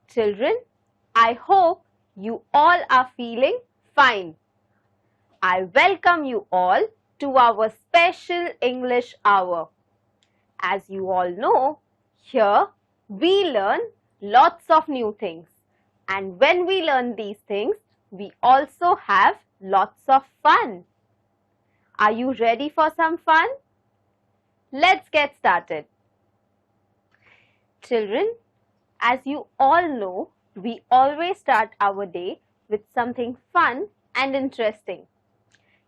Children, I hope you all are feeling fine. I welcome you all to our special English hour. As you all know, here we learn lots of new things. And when we learn these things, we also have lots of fun. Are you ready for some fun? Let's get started. Children, as you all know, we always start our day with something fun and interesting.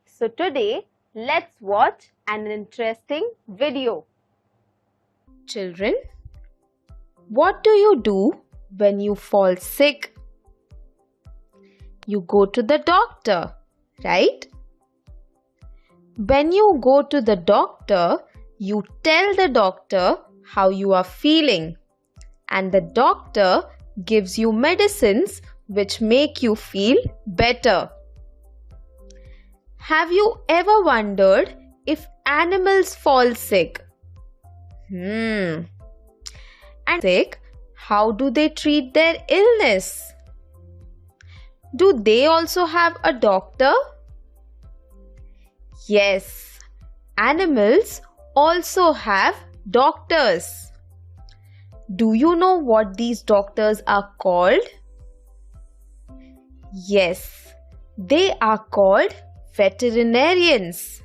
So today, let's watch an interesting video. Children, what do you do when you fall sick? You go to the doctor, right? When you go to the doctor, you tell the doctor how you are feeling. And the doctor gives you medicines which make you feel better. Have you ever wondered if animals fall sick? And sick, how do they treat their illness? Do they also have a doctor? Yes, animals also have doctors. Do you know what these doctors are called? Yes, they are called veterinarians.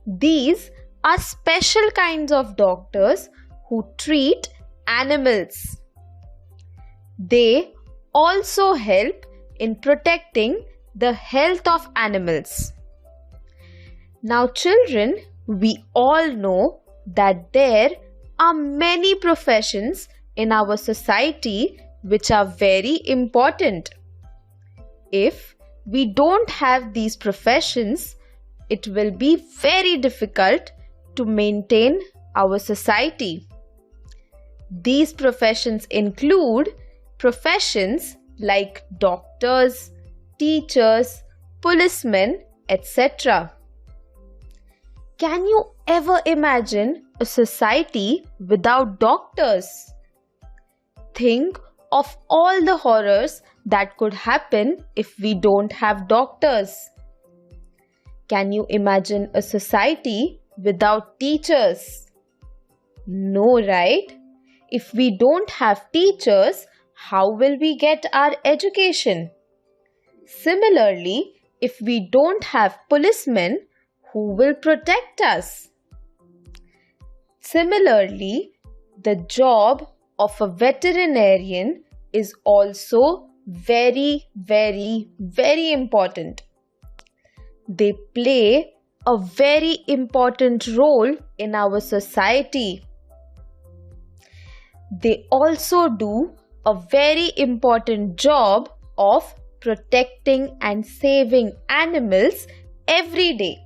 These are special kinds of doctors who treat animals. They also help in protecting the health of animals. Now, children, we all know that there are many professions in our society which are very important. If we don't have these professions, it will be very difficult to maintain our society. These professions include professions like doctors, teachers, policemen, etc. Can you ever imagine a society without doctors? Think of all the horrors that could happen if we don't have doctors. Can you imagine a society without teachers? No, right? If we don't have teachers, how will we get our education? Similarly, if we don't have policemen, who will protect us? Similarly, the job of a veterinarian is also very, very, very important. They play a very important role in our society. They also do a very important job of protecting and saving animals every day.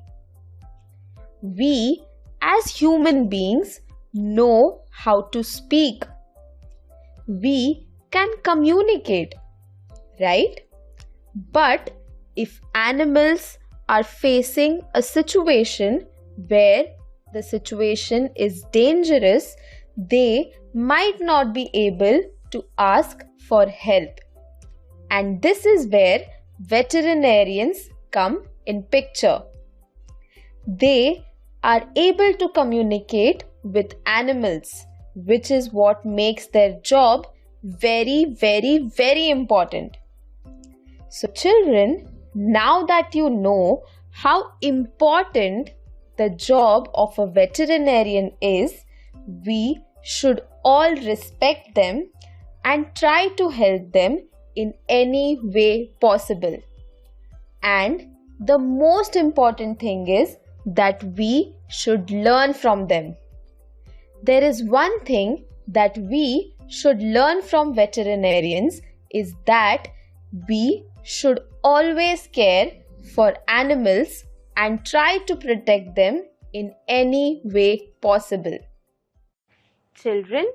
We as human beings know how to speak. We can communicate, right? But if animals are facing a situation where the situation is dangerous, they might not be able to ask for help. And this is where veterinarians come in picture. They are able to communicate with animals, which is what makes their job very, very, very important. So children, now that you know how important the job of a veterinarian is, we should all respect them and try to help them in any way possible. And the most important thing is that we should learn from them. There is one thing that we should learn from veterinarians is that we should always care for animals and try to protect them in any way possible. Children,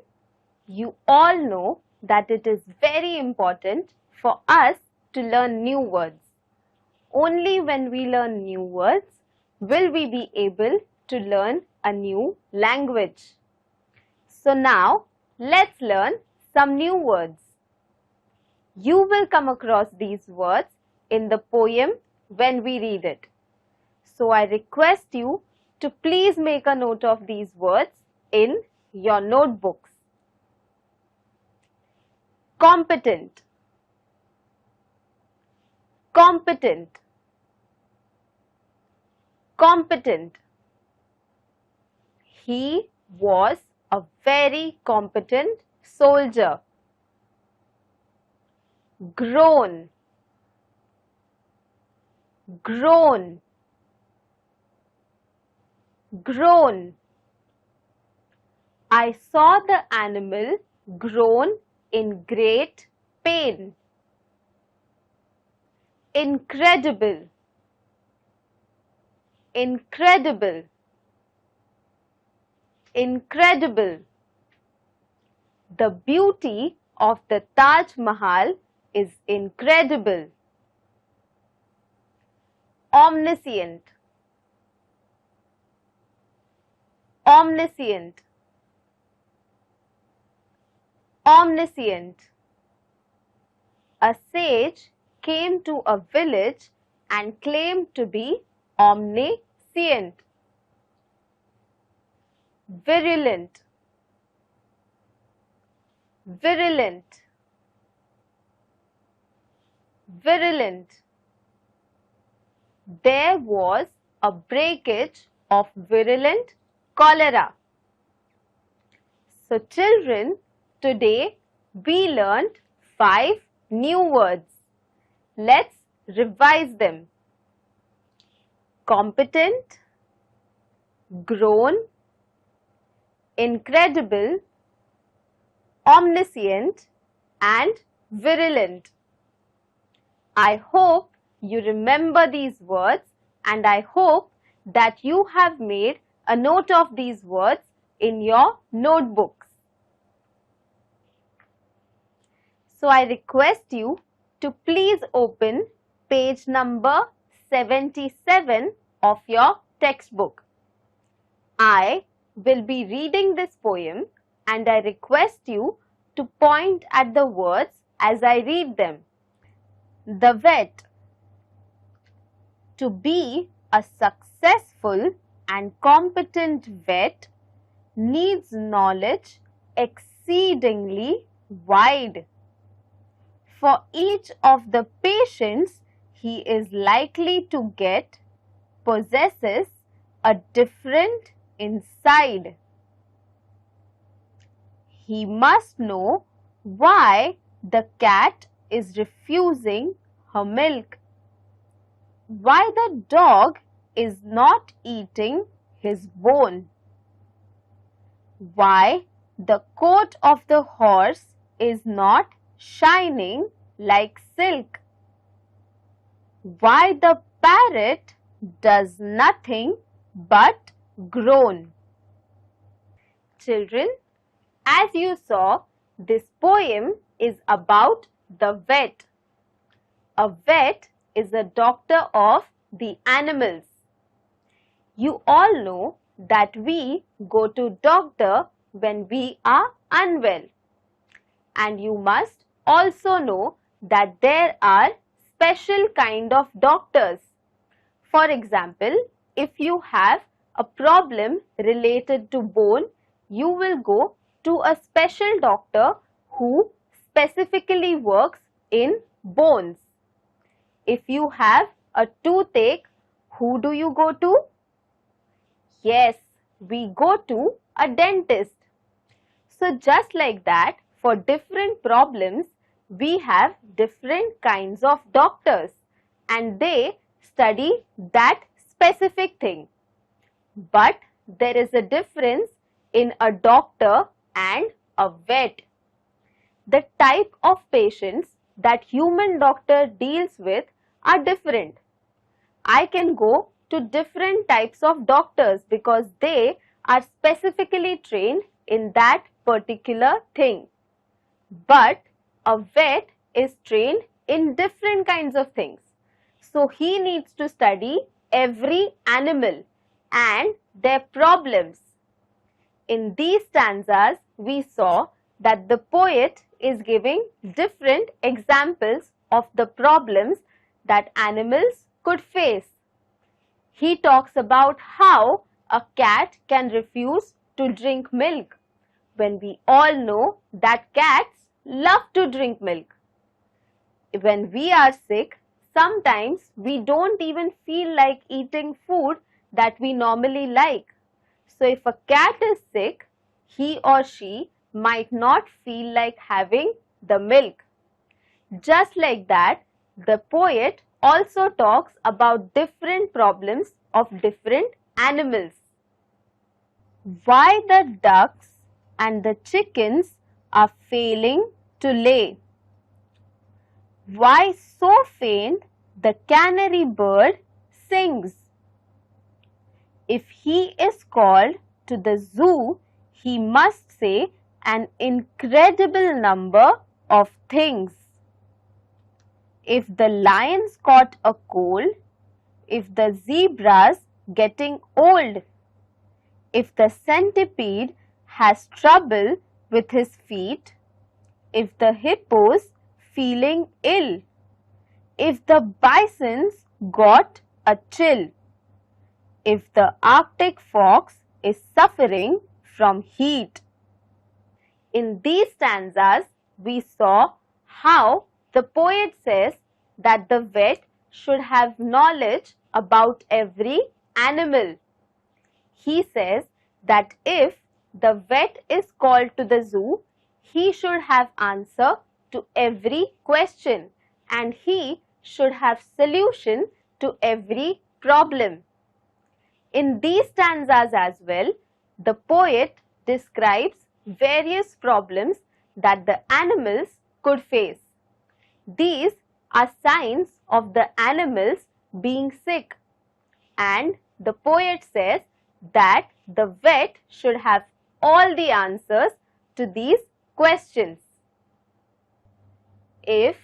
you all know that it is very important for us to learn new words. Only when we learn new words will we be able to learn a new language. So now let's learn some new words. You will come across these words in the poem when we read it. So I request you to please make a note of these words in your notebooks. Competent, competent, competent. He was a very competent soldier. Grown, grown, grown. I saw the animal groan in great pain. Incredible, incredible, incredible. The beauty of the Taj Mahal is incredible. Omniscient, omniscient, omniscient. A sage came to a village and claimed to be omniscient. Virulent, virulent, virulent. There was a breakage of virulent cholera. So children, today we learned 5 new words. Let's revise them. Competent, grown, incredible, omniscient and virulent. I hope you remember these words and I hope that you have made a note of these words in your notebooks. So I request you to please open page number 77 of your textbook. I will be reading this poem and I request you to point at the words as I read them. The vet. To be a successful and competent vet needs knowledge exceedingly wide. For each of the patients he is likely to get possesses a different inside. He must know why the cat is refusing her milk, why the dog is not eating his bone, why the coat of the horse is not shining like silk, why the parrot does nothing but groan. Children, as you saw, this poem is about the vet. A vet is a doctor of the animals. You all know that we go to doctor when we are unwell. And you must also know that there are special kind of doctors. For example, if you have a problem related to bone, you will go to a special doctor who specifically works in bones. If you have a toothache, who do you go to? Yes, we go to a dentist. So just like that, for different problems, we have different kinds of doctors and they study that specific thing. But there is a difference in a doctor and a vet. The type of patients that human doctor deals with are different. I can go to different types of doctors because they are specifically trained in that particular thing. But a vet is trained in different kinds of things. So he needs to study every animal and their problems. In these stanzas, we saw that the poet is giving different examples of the problems that animals could face. He talks about how a cat can refuse to drink milk, when we all know that cats love to drink milk. When we are sick, sometimes we don't even feel like eating food that we normally like. So if a cat is sick, he or she might not feel like having the milk. Just like that, the poet also talks about different problems of different animals. Why the ducks and the chickens are failing to lay? Why so faint the canary bird sings? If he is called to the zoo, he must say an incredible number of things. If the lions caught a cold, if the zebra's getting old, if the centipede has trouble with his feet, if the hippo's feeling ill, if the bison's got a chill, if the Arctic fox is suffering from heat. In these stanzas, we saw how the poet says that the vet should have knowledge about every animal. He says that if the vet is called to the zoo, he should have answer to every question and he should have solution to every problem. In these stanzas as well, the poet describes various problems that the animals could face. These are signs of the animals being sick, and the poet says that the vet should have all the answers to these questions. If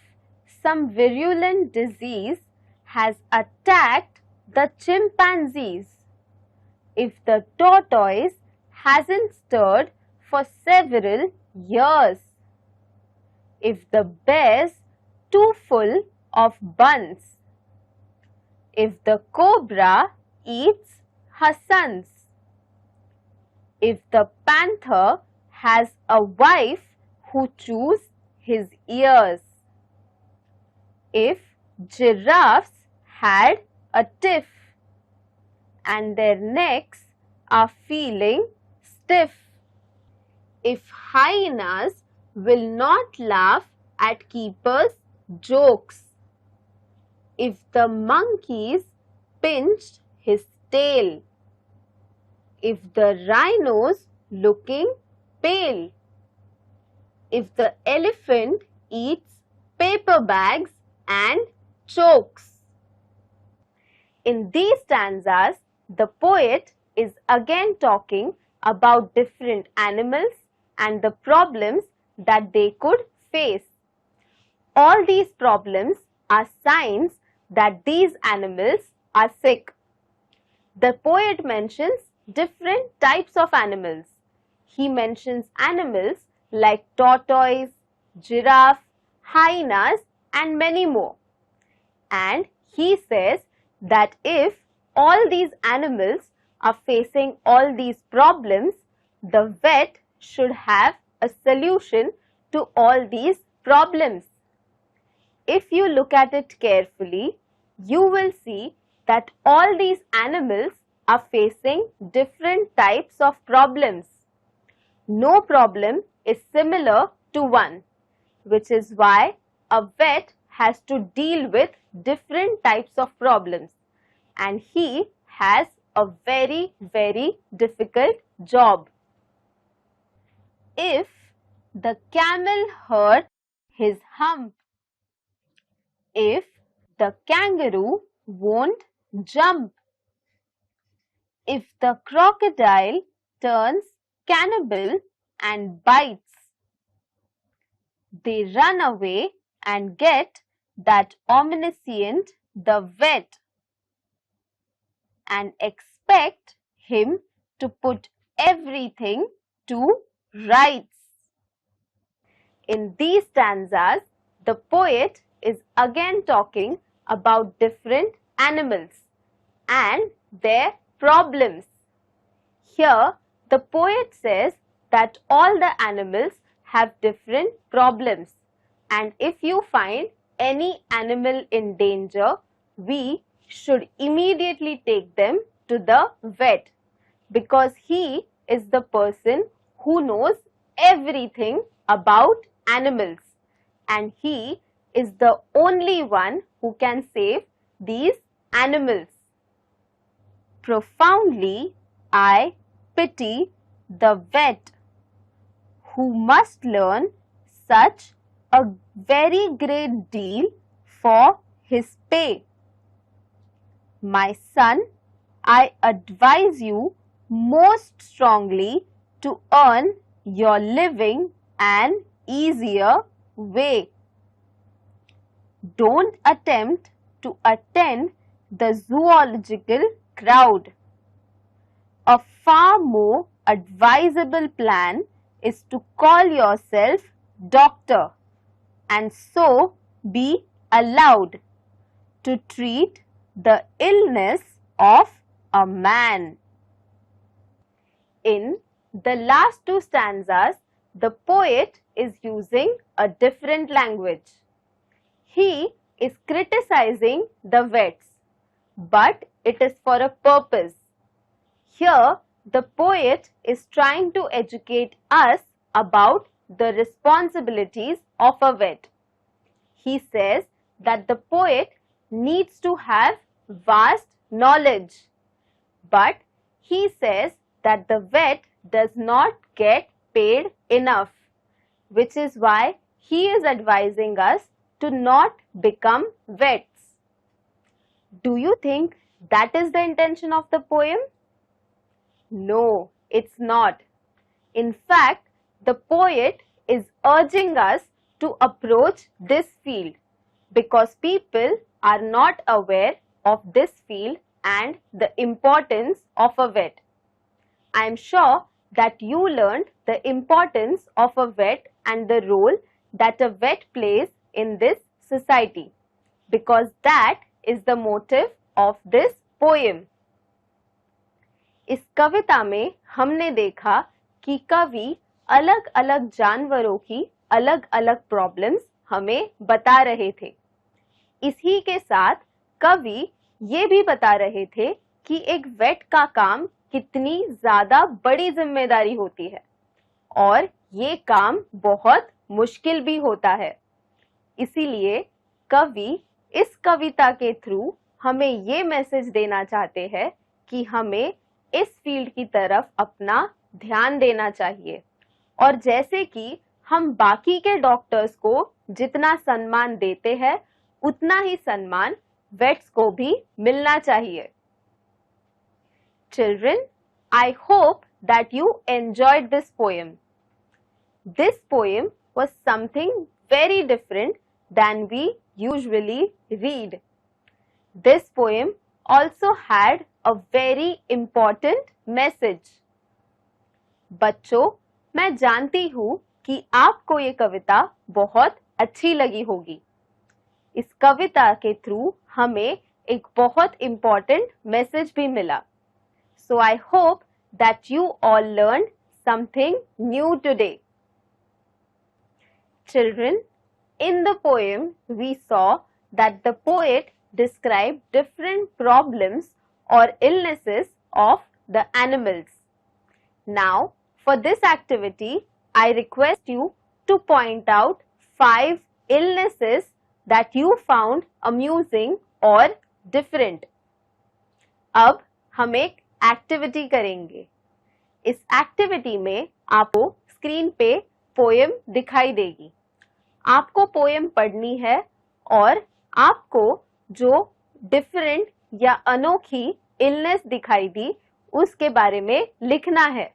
some virulent disease has attacked the chimpanzees, if the tortoise hasn't stirred for several years, if the bear's too full of buns, if the cobra eats her sons, if the panther has a wife who chews his ears, if giraffes had a tiff and their necks are feeling stiff, if hyenas will not laugh at keepers' jokes, if the monkeys pinched his tail, if the rhino's looking pale, if the elephant eats paper bags and chokes. In these stanzas, the poet is again talking about different animals and the problems that they could face. All these problems are signs that these animals are sick. The poet mentions different types of animals. He mentions animals like tortoise, giraffe, hyenas and many more. And he says that if all these animals are facing all these problems, the vet should have a solution to all these problems. If you look at it carefully, you will see that all these animals are facing different types of problems. No problem is similar to one, which is why a vet has to deal with different types of problems, and he has a very, very difficult job. If the camel hurt his hump, if the kangaroo won't jump, if the crocodile turns cannibal and bites, they run away and get that omniscient, the vet, and expect him to put everything to rights. In these stanzas, the poet is again talking about different animals and their problems. Here, the poet says that all the animals have different problems, and if you find any animal in danger, we should immediately take them to the vet, because he is the person who knows everything about animals, and he is the only one who can save these animals. Profoundly, I pity the vet who must learn such a very great deal for his pay. My son, I advise you most strongly to earn your living an easier way. Don't attempt to attend the zoological crowd. A far more advisable plan is to call yourself doctor and so be allowed to treat the illness of a man. In the last two stanzas, the poet is using a different language. He is criticizing the vets, but it is for a purpose. Here, the poet is trying to educate us about the responsibilities of a vet. He says that the poet needs to have vast knowledge, but he says that the vet does not get paid enough, which is why he is advising us to not become vets. Do you think that is the intention of the poem? No, it's not. In fact, the poet is urging us to approach this field because people are not aware of this field and the importance of a vet. I am sure that you learned the importance of a vet and the role that a vet plays in this society, because that is the motive of this poem. इस कविता में हमने देखा कि कवि अलग अलग जानवरों की अलग अलग प्रॉब्लम्स हमें बता रहे थे। इसी के साथ कवि ये भी बता रहे थे कि एक वेट का काम कितनी ज़्यादा बड़ी जिम्मेदारी होती है और ये काम बहुत मुश्किल भी होता है। इसीलिए कवि इस कविता के थ्रू हमें ये मैसेज देना चाहते हैं कि हमें इस फील्ड की तरफ अपना ध्यान देना चाहिए और जैसे कि हम बाकी के डॉक्टर्स को जितना सम्मान देते हैं उतना ही सम्मान वेट्स को भी मिलना चाहिए। Children, I hope that you enjoyed this poem. This poem was something very different than we usually read. This poem also had a very important message. बच्चों, मैं जानती हूँ कि आपको ये कविता बहुत अच्छी लगी होगी। इस कविता के थ्रू हमें एक बहुत important message भी मिला। So I hope that you all learned something new today. Children, in the poem we saw that the poet described different problems or illnesses of the animals. Now, for this activity, I request you to point out 5 illnesses that you found amusing or different. अब हम एक activity करेंगे। इस activity में आपको screen पे poem दिखाई देगी। आपको पोएम पढ़नी है और आपको जो डिफरेंट या अनोखी इलनेस दिखाई दी उसके बारे में लिखना है।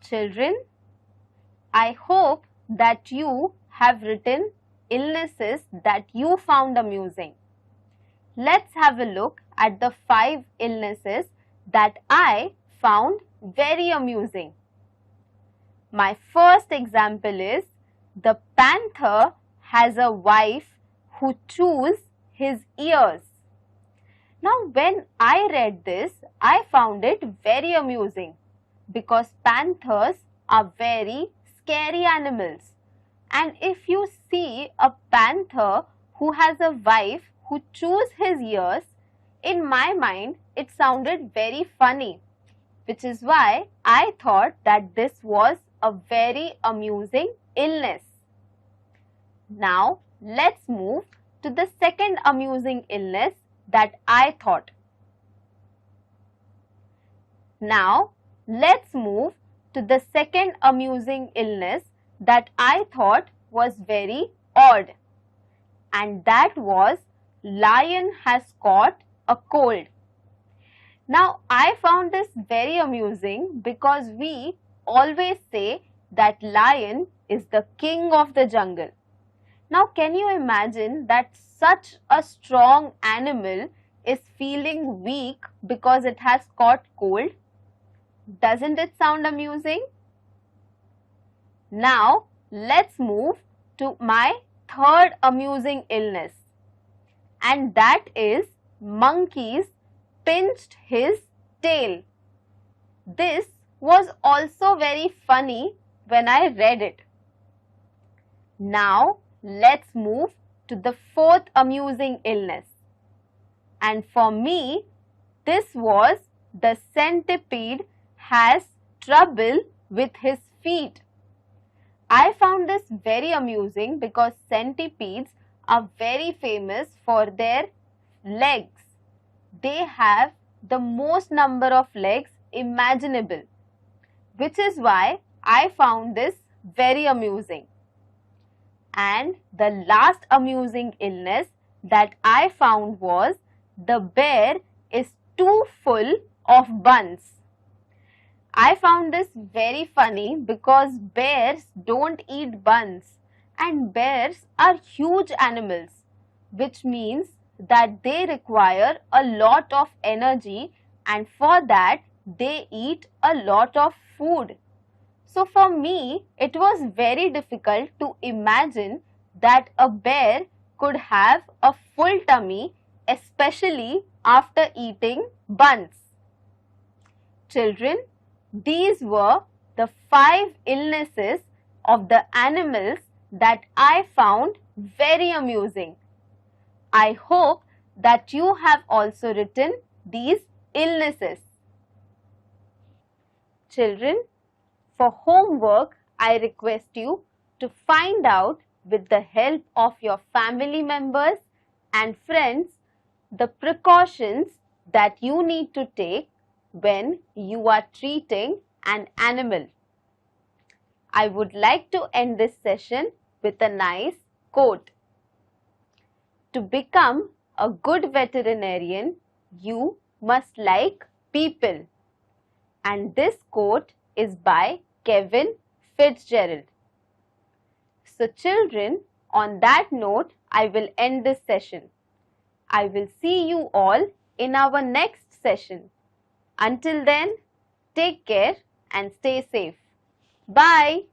Children, I hope that you have written illnesses that you found amusing. Let's have a look at the 5 illnesses that I found very amusing. My first example is the panther has a wife who chews his ears. Now, when I read this, I found it very amusing because panthers are very scary animals. And if you see a panther who has a wife who chews his ears, in my mind it sounded very funny, which is why I thought that this was a very amusing illness. Now, let's move to the second amusing illness that I thought. Now, let's move to the second amusing illness that I thought was very odd, and that was lion has caught a cold. Now, I found this very amusing because we always say that lion is the king of the jungle. Now, can you imagine that such a strong animal is feeling weak because it has caught cold? Doesn't it sound amusing? Now, let's move to my third amusing illness, and that is monkeys pinched his tail. This was also very funny when I read it. Now, let's move to the fourth amusing illness, and for me, this was the centipede has trouble with his feet. I found this very amusing because centipedes are very famous for their legs. They have the most number of legs imaginable, which is why I found this very amusing. And the last amusing illness that I found was the bear is too full of buns. I found this very funny because bears don't eat buns, and bears are huge animals, which means that they require a lot of energy, and for that they eat a lot of food. So for me, it was very difficult to imagine that a bear could have a full tummy, especially after eating buns. Children, these were the 5 illnesses of the animals that I found very amusing. I hope that you have also written these illnesses. Children, for homework, I request you to find out with the help of your family members and friends the precautions that you need to take when you are treating an animal. I would like to end this session with a nice quote. To become a good veterinarian, you must like people. And this quote is by Kevin Fitzgerald. So children, on that note, I will end this session. I will see you all in our next session. Until then, take care and stay safe. Bye.